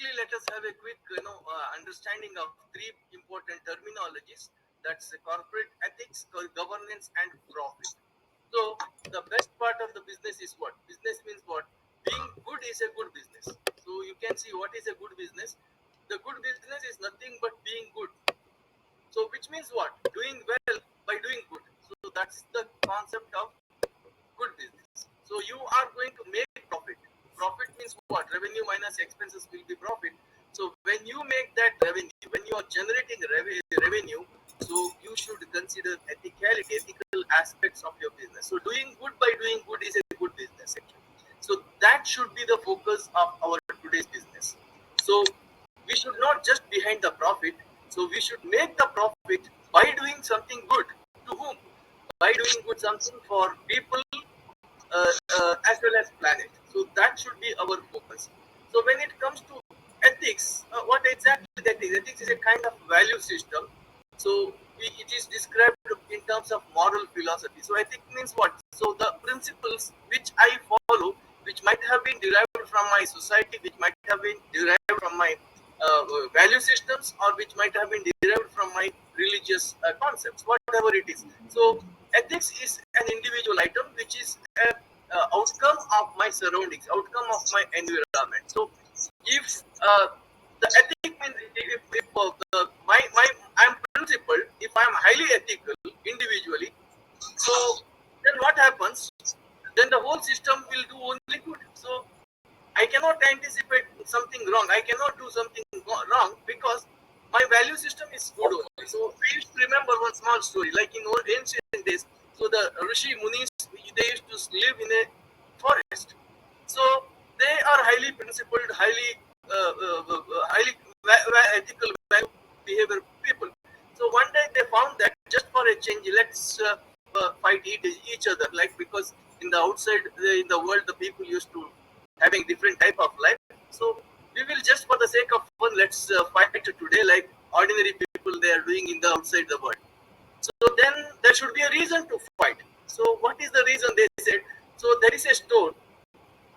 quickly let us have a quick understanding of three important terminologies. That's corporate ethics, governance, and profit. So the best part of the business is what? Business means what? Being good is a good business. So you can see what is a good business. The good business is nothing but being good. So which means what? Doing well by doing good. So that's the concept of good business. So you are going to make profit. Profit means what? Revenue minus expenses will be profit. So when you make that revenue, when you are generating revenue, so you should consider ethical aspects of your business. So doing good by doing good is a good business actually. So that should be the focus of our today's business. So we should not just behind the profit. So we should make the profit by doing something good. To whom? By doing good something for people as well as planet. So that should be our focus. So when it comes to ethics, what exactly that is? Ethics is a kind of value system. So it is described in terms of moral philosophy. So ethics means what? So the principles which I follow, which might have been derived from my society, which might have been derived from my value systems, or which might have been derived from my religious concepts, whatever it is. So ethics is an individual item which is a outcome of my surroundings, outcome of my environment. So if the ethic means if my I'm principled, if I'm highly ethical individually, so then what happens? Then the whole system will do only good. So I cannot anticipate something wrong. I cannot do something wrong because my value system is good only. So I used to remember one small story, like in old ancient days. So the Rishi Munis, they used to live in a forest. So they are highly principled, highly ethical, value behavior people. So one day they found that just for a change, let's fight each other. Like because in the outside, in the world, the people used to having different type of life. So we will just for the sake of fun, let's fight today like ordinary people they are doing in the outside the world. So then there should be a reason to fight. So what is the reason they said? So there is a store.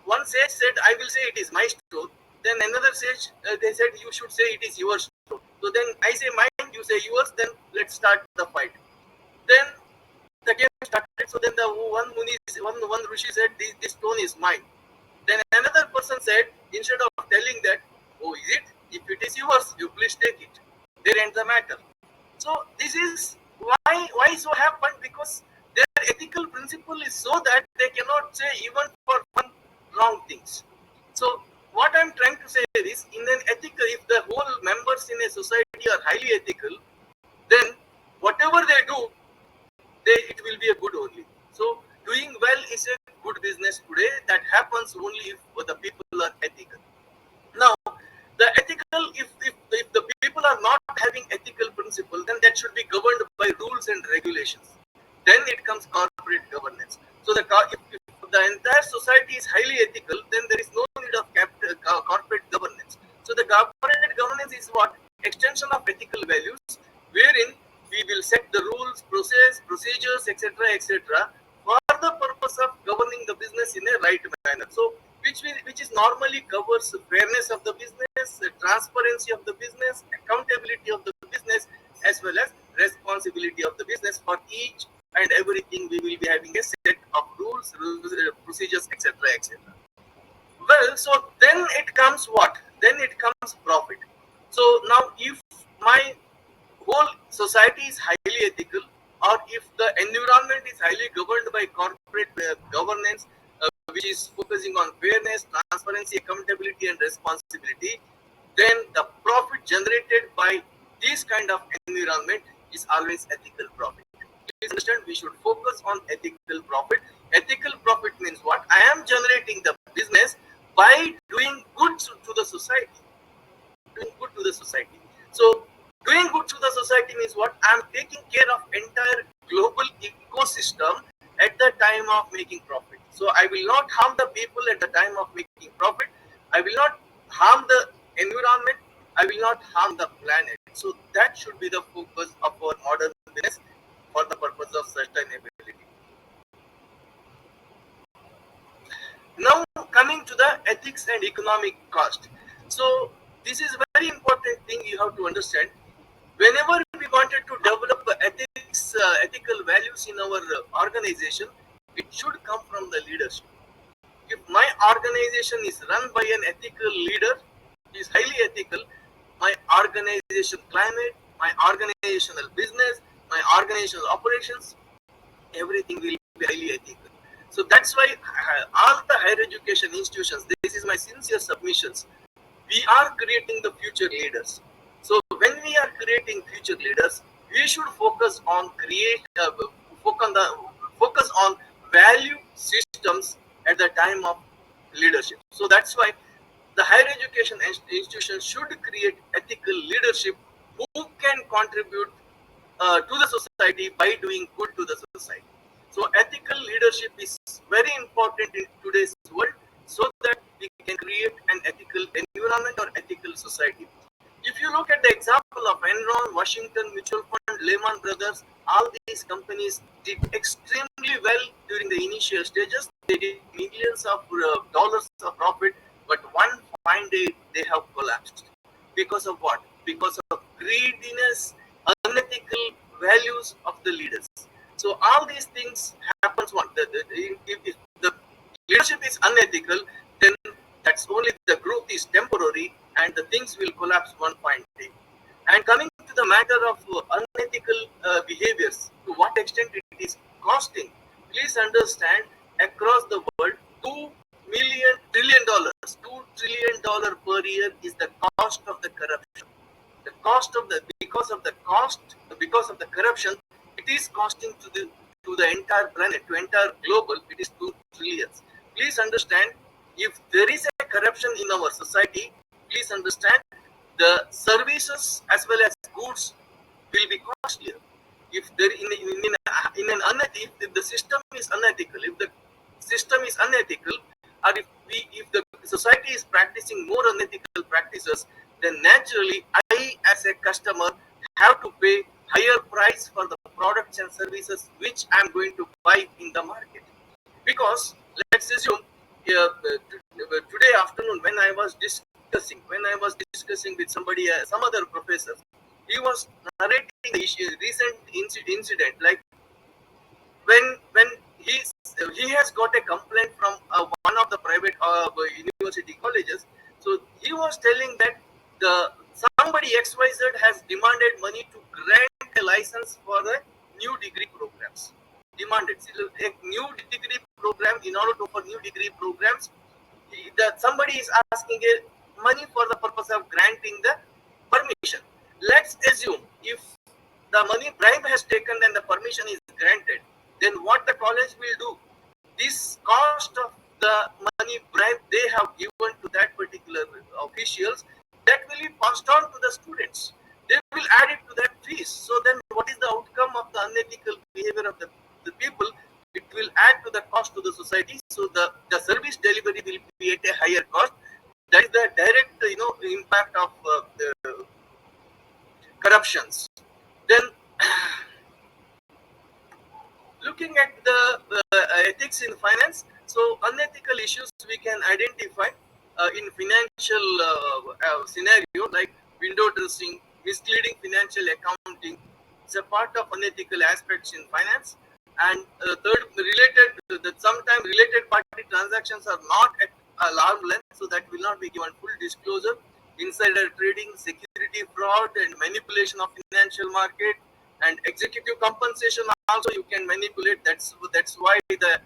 One sage said, I will say it is my store. Then another sage, they said, you should say it is your store. So then I say mine, you say yours, then let's start the fight. Then the game started. So then the one Rishi said, this stone is mine. Then another person said, instead of telling that, oh, is it? If it is yours, you please take it. There ends the matter. So this is why so happened because their ethical principle is so that they cannot say even for one wrong things. So what I'm trying to say is in an ethical, if the whole members in a society are highly ethical, then whatever they do, it will be a good only. So doing well is a good business today. That happens only if the people are ethical. Now, the ethical, if the people are not having ethical principle, then that should be governed by rules and regulations. Then it comes corporate governance. So if the entire society is highly ethical, then there is no need of corporate governance. So the corporate governance is what? Extension of ethical values, wherein we will set the rules, procedures, etc., for the purpose of governing the business in a right manner. So which is normally covers fairness of the business, transparency of the business, accountability of the business, as well as responsibility of the business. For each and everything, we will be having a set of rules, procedures, etc. Well, so then it comes what? Then it comes profit. So now, if my whole society is highly ethical, or if the environment is highly governed by corporate governance, which is focusing on fairness, transparency, accountability, and responsibility, then the profit generated by this kind of environment is always ethical profit. Please understand, we should focus on ethical profit. Ethical profit means what? I am generating the business by doing good to the society. Doing good to the society. So doing good to the society means what? I am taking care of entire global ecosystem at the time of making profit. So I will not harm the people at the time of making profit. I will not harm the environment. I will not harm the planet. So that should be the focus of our modern business for the purpose of sustainability. Now coming to the ethics and economic cost. So This is a very important thing you have to understand. Whenever we wanted to develop ethical values in our organization, it should come from the leadership. If my organization is run by an ethical leader, he is highly ethical, my organization climate, my organizational business, my organizational operations, everything will be highly ethical. So that's why all the higher education institutions, this is my sincere submissions, we are creating the future leaders. So when we are creating future leaders, we should focus on the focus on value systems at the time of leadership. So that's why the higher education institutions should create ethical leadership who can contribute to the society by doing good to the society. So ethical leadership is very important in today's world so that we can create an ethical environment or ethical society. If you look at the example of Enron, Washington Mutual Fund, Lehman Brothers, all these companies did extremely well during the initial stages. They did millions of dollars of profit, but one fine day they have collapsed. Because of what? Because of greediness, unethical values of the leaders. So all these things happens. What if the leadership is unethical, then that's only the growth is temporary and the things will collapse one fine day. And coming to the matter of unethical behaviors, to what extent it is costing, please understand across the world, $2 trillion, $2 trillion per year is the cost of the corruption. The cost of the because of the corruption, it is costing to the entire planet, to entire global, it is 2 trillions. Please understand, if there is a corruption in our society, please understand the services as well as goods will be costlier. If there in an if the system is unethical, if the system is unethical, or if the society is practicing more unethical practices, then naturally I as a customer have to pay higher price for the products and services which I am going to buy in the market. Because let's assume today afternoon when I was discussing with somebody, some other professor, he was narrating the recent incident, like when he has got a complaint from one of the private university colleges. So he was telling that the somebody XYZ has demanded money to grant a license for the new degree programs. Demanded a new degree program. In order to offer new degree programs, that somebody is asking a money for the purpose of granting the permission. Let's assume if the money bribe has taken and the permission is granted, then what the college will do? This cost of the money bribe they have given to that particular officials, that will be passed on to the students. They will add it to that fees. So then what is the outcome of the unethical behavior of the people? It will add to the cost to the society. So the service delivery will be at a higher cost. That is the direct impact of the corruptions. Then looking at the ethics in finance, so unethical issues we can identify in financial scenario, like window dressing, misleading financial accounting. It's a part of unethical aspects in finance. And third, related that sometimes related party transactions are not at arm's length, so that will not be given full disclosure. Insider trading, security fraud, and manipulation of financial market, and executive compensation also you can manipulate. That's why the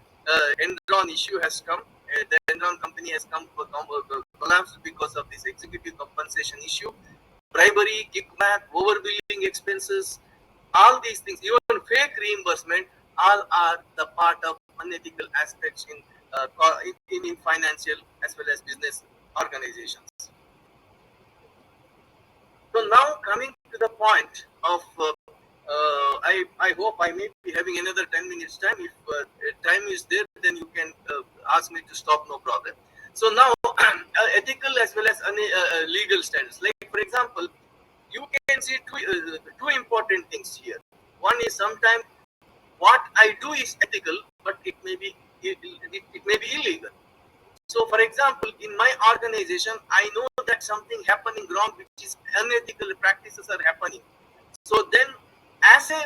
Enron issue has come. The Enron company has come for collapse because of this executive compensation issue. Bribery, kickback, overbilling expenses, all these things, even fake reimbursement, all are the part of unethical aspects in financial as well as business organizations. So now coming to the point of, I hope I may be having another 10 minutes time. If time is there, then you can ask me to stop, no problem. So now ethical as well as legal standards. Like for example, you can see two important things here. One is sometimes what I do is ethical, but it may be illegal. So, for example, in my organization, I know that something happening wrong, which is unethical practices are happening. So then, as a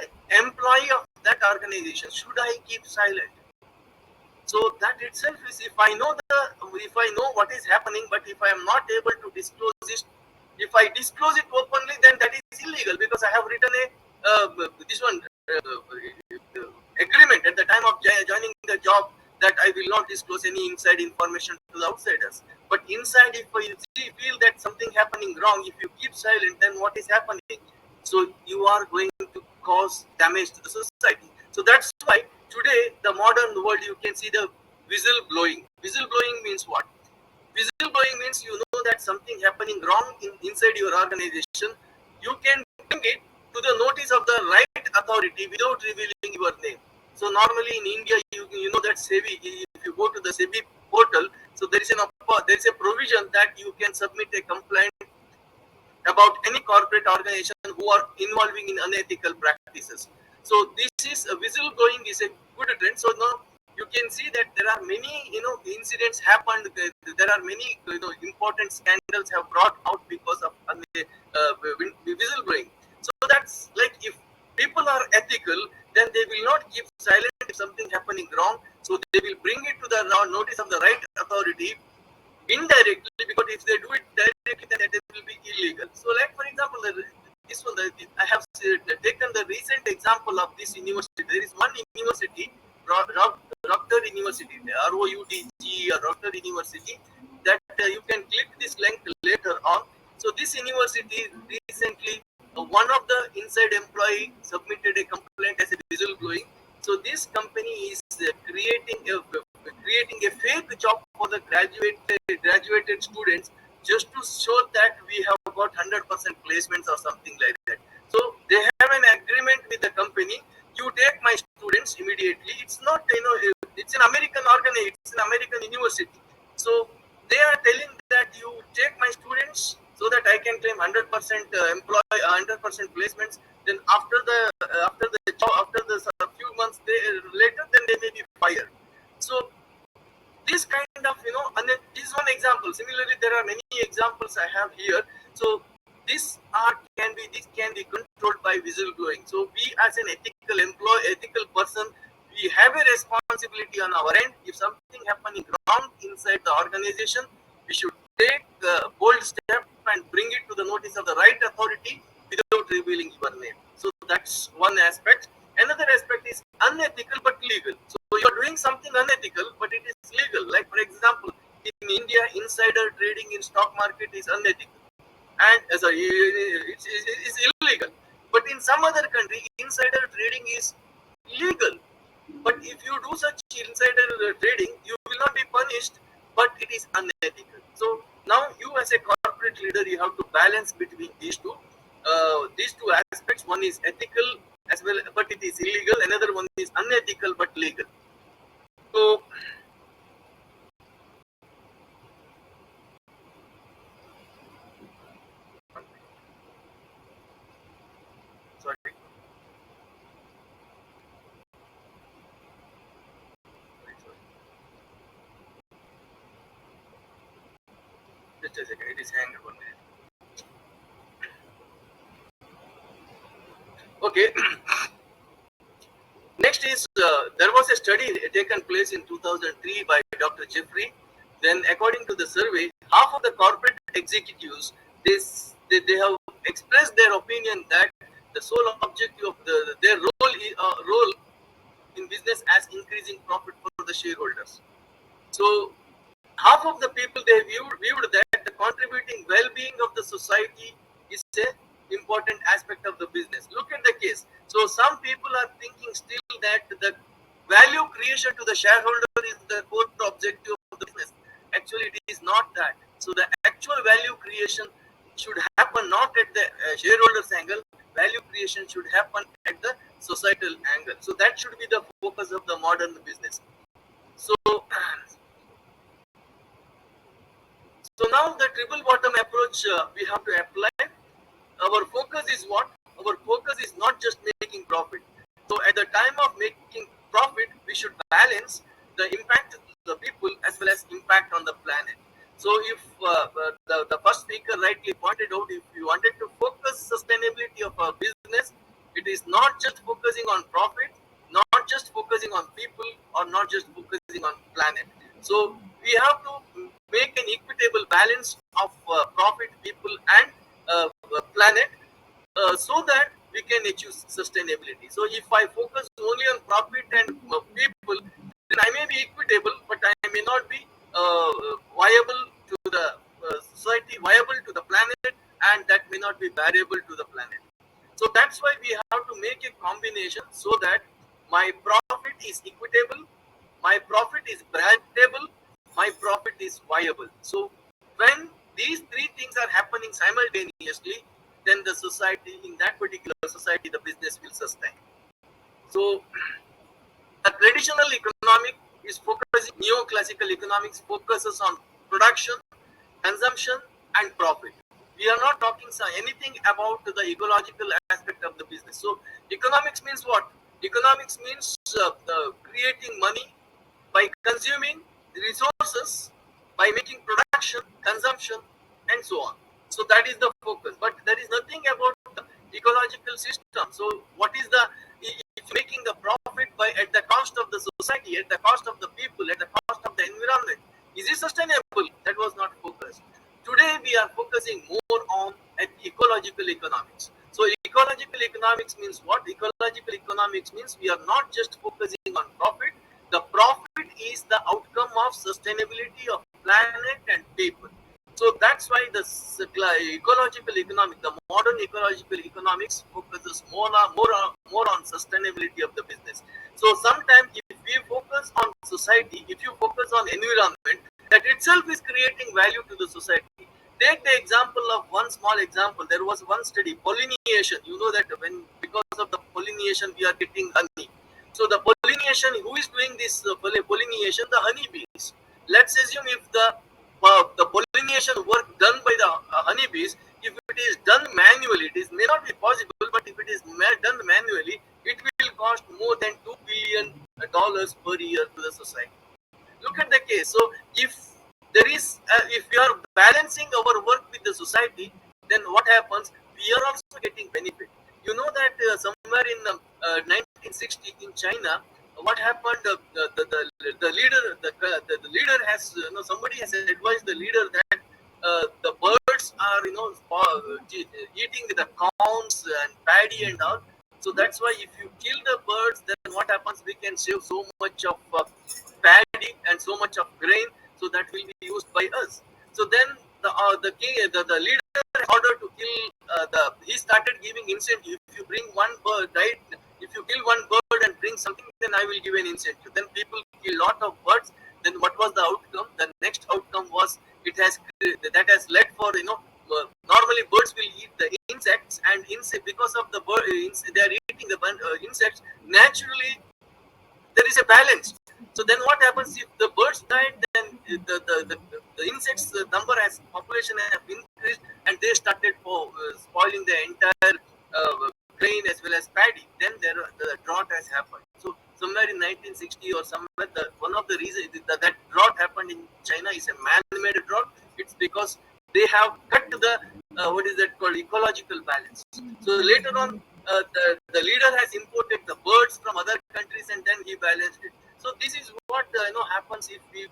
employee of that organization, should I keep silent? So that itself is, if I know what is happening, but if I am not able to disclose it, if I disclose it openly, then that is illegal, because I have written a this one agreement at the time of joining the job, that I will not disclose any inside information to the outsiders. But inside, if you feel that something happening wrong, if you keep silent, then what is happening? So you are going to cause damage to the society. So that's why today the modern world, you can see the whistle blowing. Whistle blowing means what? Whistle blowing means you know that something happening wrong inside your organization. You can bring it to the notice of the right authority without revealing your name. So normally in India, you know that SEBI, if you go to the SEBI portal, so there is a provision that you can submit a complaint about any corporate organization who are involving in unethical practices. So this is a whistleblowing is a good trend. So now you can see that there are many incidents happened. There are many important scandals have brought out because of whistleblowing. So that's like, if people are ethical, then they will not keep silent if something happening wrong. So they will bring it to the notice of the right authority indirectly, because if they do it directly, then it will be illegal. So like for example, this one, I have taken the recent example of this university. There is one university, Routger University, ROUTG or Routger University, that you can click this link later on. So this university recently, one of the inside employee submitted a complaint as a whistleblowing. So this company is creating a fake job for the graduated students, just to show that we have got 100% placements or something like that. So they have an agreement with the company. You take my students immediately. It's not, it's an American organization, it's an American university. So they are telling that you take my students so that I can claim 100% employee, 100% placements. Then after the few months later, then they may be fired. So this kind of, and then this is one example. Similarly, there are many examples I have here. So this can be controlled by whistleblowing. So we, as an ethical person, we have a responsibility on our end. If something happening wrong inside the organization, we should take a bold step and bring it to the notice of the right authority without revealing your name. So that's one aspect. Another aspect is unethical but legal. So you're doing something unethical, but it is legal. Like for example, in India, insider trading in stock market is unethical, and it's illegal. But in some other country, insider trading is legal. But if you do such insider trading, you will not be punished, but it is unethical. So now you, as a corporate leader, you have to balance between these two aspects. One is ethical as well, but it is illegal. Another one is unethical but legal. So sorry, just a second. It is hanged 1 minute. Okay. Next is, there was a study taken place in 2003 by Dr. Jeffrey. Then, according to the survey, half of the corporate executives, they have expressed their opinion that the sole objective of their role in business as increasing profit for the shareholders. So half of the people, they viewed that the contributing well-being of the society is a important aspect of the business. Look at the case. So some people are thinking still that the value creation to the shareholder is the core objective of the business. Actually, it is not that. So the actual value creation should happen not at the shareholders angle. Value creation should happen at the societal angle. So that should be the focus of the modern business. So So now the triple bottom approach we have to apply. Our focus is what? Our focus is not just making profit. So at the time of making profit, we should balance the impact on the people as well as impact on the planet. So if the first speaker rightly pointed out, if you wanted to focus sustainability of a business, it is not just focusing on profit, not just focusing on people, or not just focusing on planet. So we have to make an equitable balance of profit, people, and planet, so that we can achieve sustainability. So if I focus only on profit and people, then I may be equitable, but I may not be viable to the society, viable to the planet, and that may not be variable to the planet. So that's why we have to make a combination so that my profit is equitable, my profit is brandable, my profit is viable. So when these three things are happening simultaneously, then the society, in that particular society, the business will sustain. So the traditional economic is focusing, neoclassical economics focuses on production, consumption, and profit. We are not talking anything about the ecological aspect of the business. So economics means what? Economics means creating money by consuming resources, by making production, consumption, and so on. So that is the focus. But there is nothing about the ecological system. So what is the, if making the profit by at the cost of the society, at the cost of the people, at the cost of the environment, is it sustainable? That was not focused. Today we are focusing more on ecological economics. So ecological economics means what? Ecological economics means we are not just focusing on profit. The profit is the outcome of sustainability of planet and people. So that's why the ecological economic, the modern ecological economics focuses more on sustainability of the business. So sometimes if we focus on society, if you focus on environment, that itself is creating value to the society. Take the example of one small example. There was one study, pollination. You know that when because of the pollination we are getting honey. So the pollination, who is doing this pollination? The honeybees. Let's assume if the pollination work done by the honeybees, if it is done manually, it is may not be possible, but if it is done manually, it will cost more than $2 billion per year to the society. Look at the case. So if there is if we are balancing our work with the society, then what happens? We are also getting benefit. You know that somewhere in 1960 in China, what happened? The leader, the leader has, somebody has advised the leader that the birds are, eating the corns and paddy and all. So that's why if you kill the birds, then what happens? We can save so much of paddy and so much of grain. So that will be used by us. So then the king, the leader ordered to kill he started giving incentive. If you bring one bird, right? If you kill one bird and bring something, then I will give an incentive. Then people kill lot of birds. Then what was the outcome? The next outcome was it has that has led for, normally birds will eat the insects, and insect, because of the bird they are eating the insects. Naturally there is a balance. So then what happens if the birds died? Then the insects number as population have increased, and they started spoiling the entire grain as well as paddy. Then the drought has happened. So somewhere in 1960 or somewhere, one of the reasons that drought happened in China is a man-made drought. It's because they have cut the what is that called, ecological balance. So later on, the leader has imported the birds from other countries, and then he balanced it. So this is what happens if we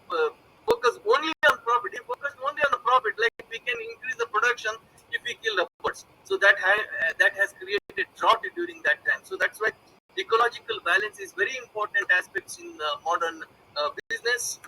focus only on profit. If focus only on the profit, like we can increase the production if we kill the birds. So that has created drought during that time. So that's why ecological balance is very important aspects in modern business.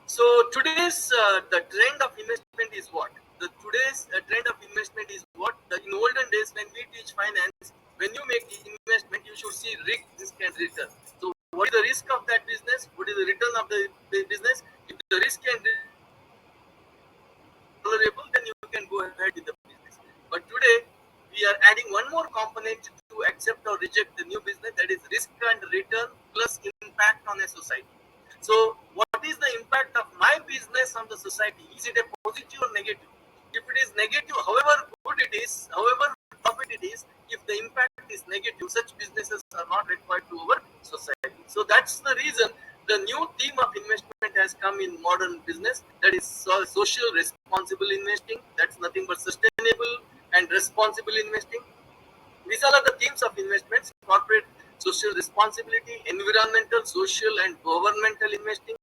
So today's the trend of investment is what? The today's trend of investment is what? In olden days, when we teach finance, when you make investment, you should see risk and return. So what is the risk of that business? What is the return of the business? If the risk and tolerable, then you can go ahead with the business. But today, we are adding one more component to accept or reject the new business, that is risk and return plus impact on a society. So, what is the impact of my business on the society? Is it a positive or negative? If it is negative, however good it is, however profit it is, if the impact is negative, such businesses are not required to our society. So that's the reason the new theme of investment has come in modern business, that is social responsible investing. That's nothing but sustainable and responsible investing. These all are the themes of investments: corporate social responsibility, environmental, social, and governmental investing,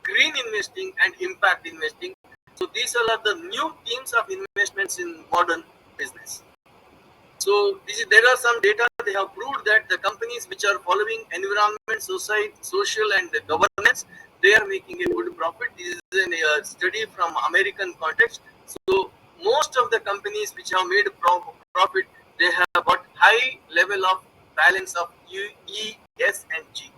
green investing, and impact investing. So these all are the new themes of investments in modern business. So there are some data they have proved that the companies which are following environment, society, social, and governance, they are making a good profit. This is a study from American context. So most of the companies which have made profit, they have got high level of balance of U, E, S, and G.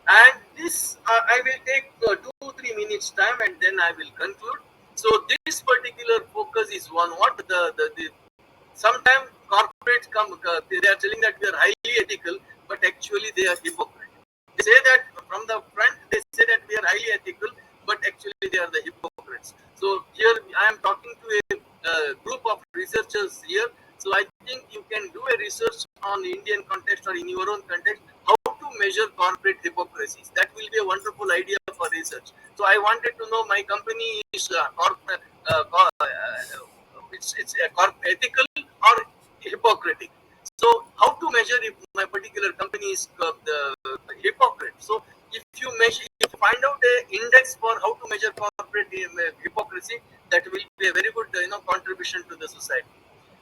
And this I will take 2 3 minutes time, and then I will conclude. So this particular focus is one what the sometimes corporates come, they are telling that we are highly ethical, but actually they are hypocrite. They say that from the front, they say that we are highly ethical, but actually they are the hypocrites. So here I am talking to a group of researchers here. So I think you can do a research on Indian context or in your own context, how to measure corporate hypocrisies. That will be a wonderful idea for research. So I wanted to know my company is it's ethical or hypocritic. So how to measure if my particular company is the hypocrite? So if you measure, if you find out a index for how to measure corporate hypocrisy, that will be a very good contribution to the society.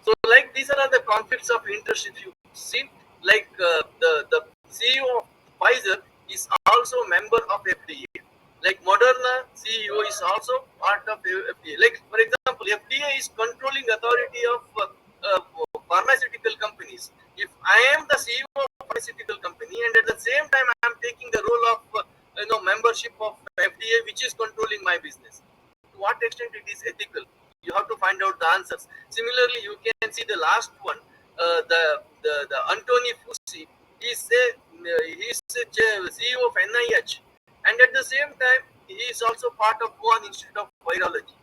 So like these are the conflicts of interest. If you see, like the CEO of Pfizer is also a member of FDA. Like Moderna CEO is also part of FDA. Like for example, FDA is controlling authority of pharmaceutical companies. If I am the CEO of a pharmaceutical company and at the same time I am taking the role of membership of FDA, which is controlling my business, to what extent it is ethical? You have to find out the answers. Similarly, you can see the last one, the Anthony Fauci. He's a CEO of NIH, and at the same time, he is also part of Wuhan Institute of Virology.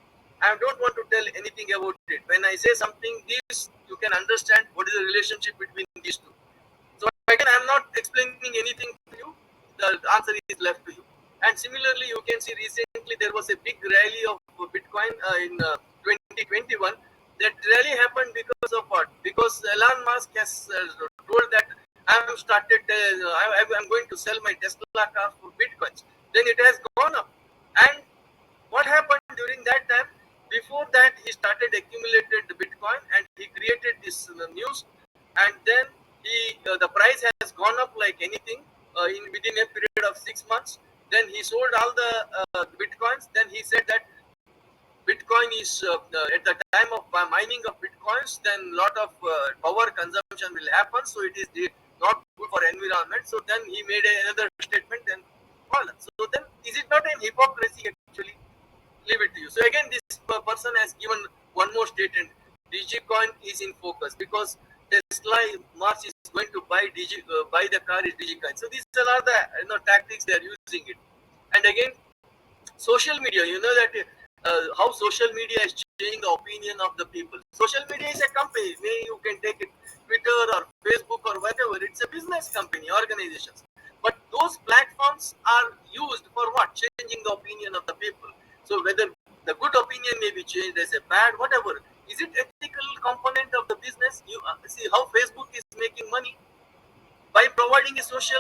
I don't want to tell anything about it. When I say something, this you can understand what is the relationship between these two. So again, I am not explaining anything to you. The answer is left to you. And similarly, you can see recently there was a big rally of Bitcoin in 2021. That rally happened because of what? Because Elon Musk has told that I am started. I'm going to sell my Tesla car for Bitcoins. Then it has gone up. And what happened during that time? Before that, he started accumulated Bitcoin and he created this news, and then the price has gone up like anything in within a period of 6 months. Then he sold all the Bitcoins. Then he said that Bitcoin is at the time of mining of Bitcoins, then lot of power consumption will happen. So it is not good for environment. So then he made another statement. And well, so then is it not an hypocrisy actually? Leave it to you. So again, this person has given one more statement. Digicoin is in focus because Tesla Mars is going to buy the car is Digicoin. So these are the tactics they are using it. And again, social media. You know that how social media is changing the opinion of the people. Social media is a company. Maybe you can take it Twitter or Facebook or whatever. It's a business company, organizations. But those platforms are used for what? Changing the opinion of the people. So whether the good opinion may be changed as a bad, whatever. Is it ethical component of the business? You see how Facebook is making money by providing a social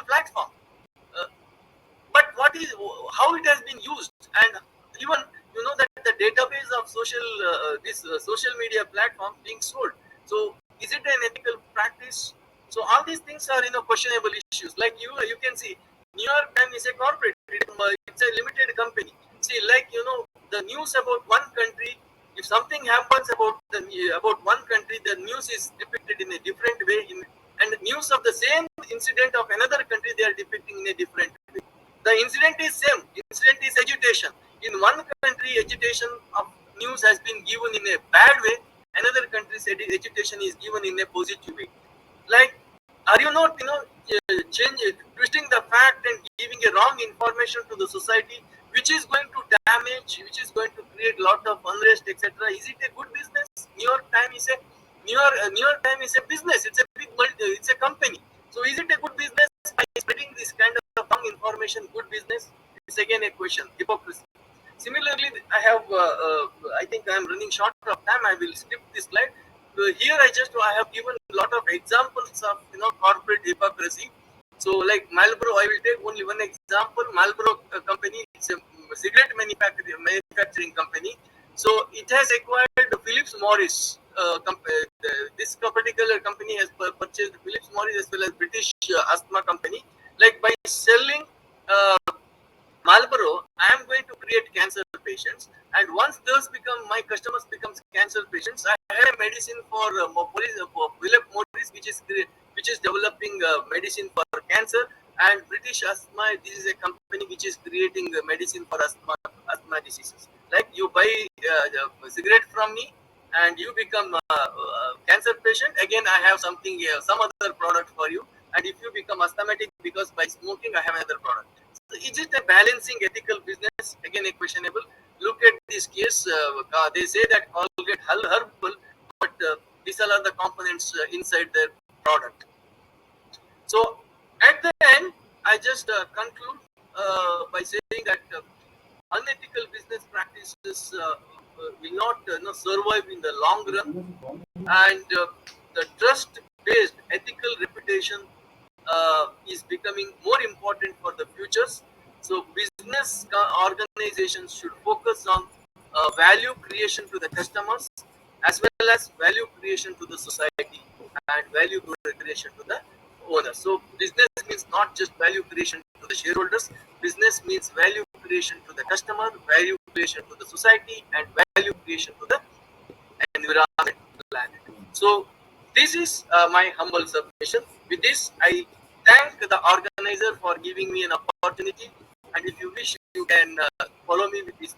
platform. Uh, but what is how it has been used, and even that the database of this social media platform being sold. So is it an ethical practice? So all these things are questionable issues. Like you can see New York Times is a corporate, it's a limited company. See, like the news about one country, if something happens about one country, the news is depicted in a different way and the news of the same incident of another country, they are depicting in a different way. The incident is same. Incident is agitation. In one country, agitation of news has been given in a bad way. Another country's agitation is given in a positive way. Like, are you not, twisting the fact and giving a wrong information to the society, which is going to damage, which is going to create lot of unrest, etc. Is it a good business? New York Times is a New York Times is a business. It's a it's a company. So is it a good business by spreading this kind of wrong information? Good business? It's again a question. Hypocrisy. Similarly, I think I am running short of time. I will skip this slide. Here, I have given a lot of examples of corporate hypocrisy. So, like Marlboro, I will take only one example. Marlboro company, it's a cigarette manufacturing company. So it has acquired Philips Morris. This particular company has purchased Philips Morris as well as British asthma company. Like by selling uh, Marlboro, I am going to create cancer patients, and once those become my customers becomes cancer patients, I have a medicine for Philip Morris, which is developing medicine for cancer, and British Asthma. This is a company which is creating medicine for asthma diseases. Like you buy the cigarette from me, and you become a cancer patient. Again, I have some other product for you, and if you become asthmatic because by smoking, I have another product. So is it a balancing ethical business? Again, a questionable. Look at this case. They say that Colgate herbal, but these are the components inside their product. So at the end, I just conclude by saying that unethical business practices will not survive in the long run, and the trust-based ethical reputation is becoming more important for the futures. So business organizations should focus on value creation to the customers as well as value creation to the society and value creation to the owner. So business means not just value creation to the shareholders. Business means value creation to the customer, value creation to the society, and value creation to the environment, planet. So this is my humble submission. With this, I thank the organizer for giving me an opportunity. And if you wish, you can follow me with this